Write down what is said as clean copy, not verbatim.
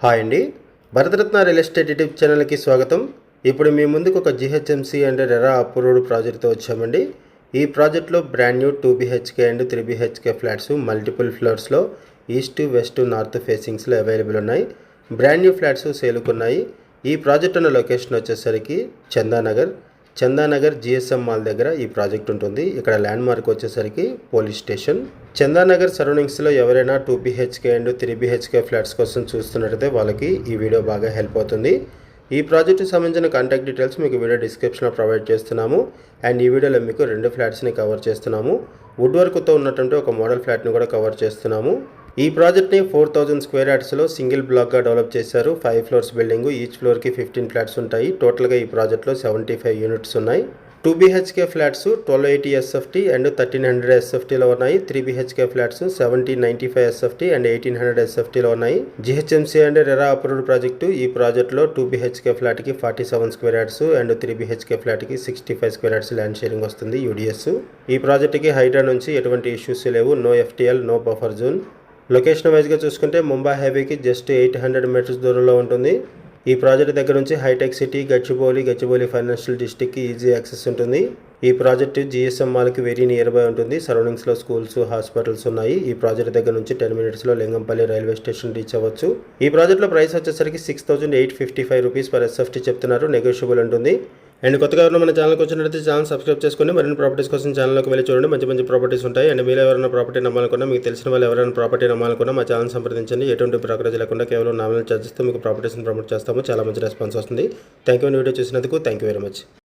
Hi అండి, Bharat Ratna real estate YouTube ఛానల్కి స్వాగతం. ఇప్పుడు మీ ముందుకు ఒక జిహెచ్ఎంసీ అండ్ రెరా అప్రూవ్డ్ ప్రాజెక్ట్తో వచ్చామండి. ఈ ప్రాజెక్ట్లో brand new 2 BHK and 3 BHK flats multiple ఫ్లోర్స్లో ఈస్ట్ వెస్ట్ నార్త్ ఫేసింగ్స్లో అవైలబుల్ ఉన్నాయి. బ్రాండ్ న్యూ ఫ్లాట్స్ సేలుకున్నాయి. ఈ ప్రాజెక్ట్ ఉన్న లొకేషన్ వచ్చేసరికి చందానగర్ జిఎస్ఎం మాల్ దగ్గర ఈ ప్రాజెక్ట్ ఉంటుంది. ఇక్కడ ల్యాండ్ మార్క్ వచ్చేసరికి పోలీస్ స్టేషన్. చందానగర్ సరౌండింగ్స్లో ఎవరైనా 2 BHK అండ్ 3 BHK ఫ్లాట్స్ కోసం చూస్తున్నట్టయితే వాళ్ళకి ఈ వీడియో బాగా హెల్ప్ అవుతుంది. ఈ ప్రాజెక్టుకి సంబంధించిన కాంటాక్ట్ డీటెయిల్స్ మీకు వీడియో డిస్క్రిప్షన్లో ప్రొవైడ్ చేస్తున్నాము. అండ్ ఈ వీడియోలో మీకు 2 ఫ్లాట్స్ని కవర్ చేస్తున్నాము. వుడ్ వర్క్తో ఉన్నటువంటి ఒక మోడల్ ఫ్లాట్ని కూడా కవర్ చేస్తున్నాము. ఈ ప్రాజెక్ట్ని 4000 స్క్వేర్ యార్డ్స్లో సింగిల్ బ్లాక్గా డెవలప్ చేశారు. 5 ఫ్లోర్స్ బిల్డింగ్, ఈచ్ ఫ్లోర్కి 15 ఫ్లాట్స్ ఉంటాయి. టోటల్గా ఈ ప్రాజెక్ట్లో 75 యూనిట్స్ ఉన్నాయి. 2 BHK ఫ్లాట్స్ 1280 SFT అండ్ 1300 SFTలో ఉన్నాయి. 3 BHK ఫ్లాట్స్ 1795 SFT అండ్ 1800 SFTలో ఉన్నాయి. GHMC and RERA approved project. ఈ ప్రాజెక్ట్లో 2 BHK ఫ్లాట్కి 47 స్క్వేర్ యార్డ్స్ అండ్ 3 BHK ఫ్లాట్కి 65 స్క్వేర్ యార్డ్స్ ల్యాండ్ షేరింగ్ వస్తుంది, UDS. ఈ ప్రాజెక్టుకి హైడ్రా నుంచి ఎటువంటి ఇష్యూస్ లేవు. No FTL, no buffer zone. Location వైజ్గా చూసుకుంటే ముంబై హైవేకి జస్ట్ 800 మీటర్స్ దూరంలో ఉంటుంది. ఈ ప్రాజెక్ట్ దగ్గర నుంచి హైటెక్ సిటీ, గచ్చిబౌలి ఫైనాన్షియల్ డిస్ట్రిక్ట్కి ఈజీ యాక్సెస్ ఉంటుంది. ఈ ప్రాజెక్టు జిఎస్ఎం మాల్కి వెరీ నియర్ బై ఉంటుంది. సరౌండింగ్స్లో స్కూల్స్, హాస్పిటల్స్ ఉన్నాయి. ఈ ప్రాజెక్ట్ దగ్గర నుంచి 10 మినిట్స్లో లింగంపల్లి రైల్వే స్టేషన్ రీచ్ అవ్వచ్చు. ఈ ప్రాజెక్ట్లో ప్రైస్ వచ్చేసరికి 6,855 రూపీస్ పర్ SFT చెప్తున్నారు. నెగోషియబుల్ ఉంటుంది. అండ్ కొత్తగా ఎవరైనా మన ఛానల్కి వచ్చినట్లయితే ఛానల్ సబ్స్క్రైబ్ చేసుకొని మరిన్ని ప్రాపర్టీస్ కోసం ఛానల్లోకి వెళ్ళి చూడండి. మంచి ప్రాపర్టీస్ ఉంటాయి. అండ్ మీరు ఎవరైనా ప్రాపర్టీ నమ్మాలనుకున్నా, మీకు తెలిసిన వాళ్ళు ఎవరైనా ప్రాపర్టీ నమ్మాలనుకున్నా మా ఛానల్ సంప్రదించండి. ఎటువంటి బ్రోకరేజ్ లేకుండా కేవలం నామినల్ ఛార్జెస్తో మీకు ప్రాపర్టీస్ని ప్రమోట్ చేస్తాము. చాలా మంచి రెస్పాన్స్ వస్తుంది. Thank you. వీడియో చూసినందుకు థ్యాంక్ యూ వెరీ మచ్.